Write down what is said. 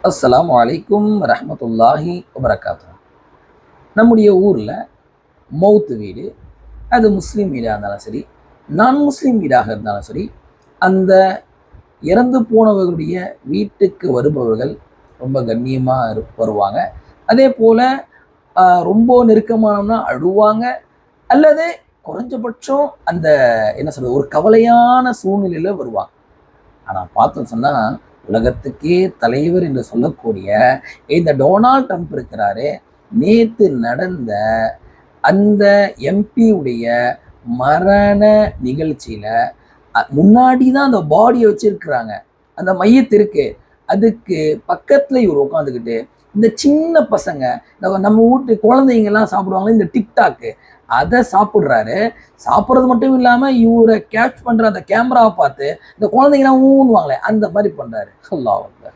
அஸ்ஸலாமு அலைக்கும் ரஹ்மத்துல்லாஹி வபரகாத்து. நம்முடைய ஊரில் மௌத்து வீடு, அது முஸ்லீம் வீடாக இருந்தாலும் சரி, நான் முஸ்லீம் வீடாக இருந்தாலும் சரி, அந்த இறந்து போனவர்களுடைய வீட்டுக்கு வருபவர்கள் ரொம்ப கண்ணியமாக வருவாங்க. அதே போல் ரொம்ப நெருக்கமானோம்னா அழுவாங்க, அல்லது குறைஞ்சபட்சம் அந்த என்ன சொல்கிறது, ஒரு கவலையான சூழ்நிலையில் வருவாங்க. ஆனால் பார்த்தோம் சொன்னால், உலகத்துக்கே தலைவர் என்று சொல்லக்கூடிய இந்த டொனால்ட் ட்ரம்ப் இருக்கிறாரு, நேற்று நடந்த அந்த எம்பியுடைய மரண நிகழ்ச்சியில் முன்னாடி தான் அந்த பாடியை வச்சிருக்கிறாங்க, அந்த மையத்திற்கு அதுக்கு பக்கத்தில் இவர் உட்காந்துக்கிட்டு இந்த சின்ன பசங்க, நம்ம வீட்டு குழந்தைங்கெல்லாம் சாப்பிடுவாங்க இந்த டிக்டாக்கு, அதை சாப்பிட்றாரு. சாப்பிட்றது மட்டும் இல்லாமல் இவரை கேட்ச் பண்ணுற அந்த கேமராவை பார்த்து இந்த குழந்தைங்கலாம் ஊன்னுவாங்களே அந்த மாதிரி பண்ணுறாரு. அல்லாஹ் அக்பர்.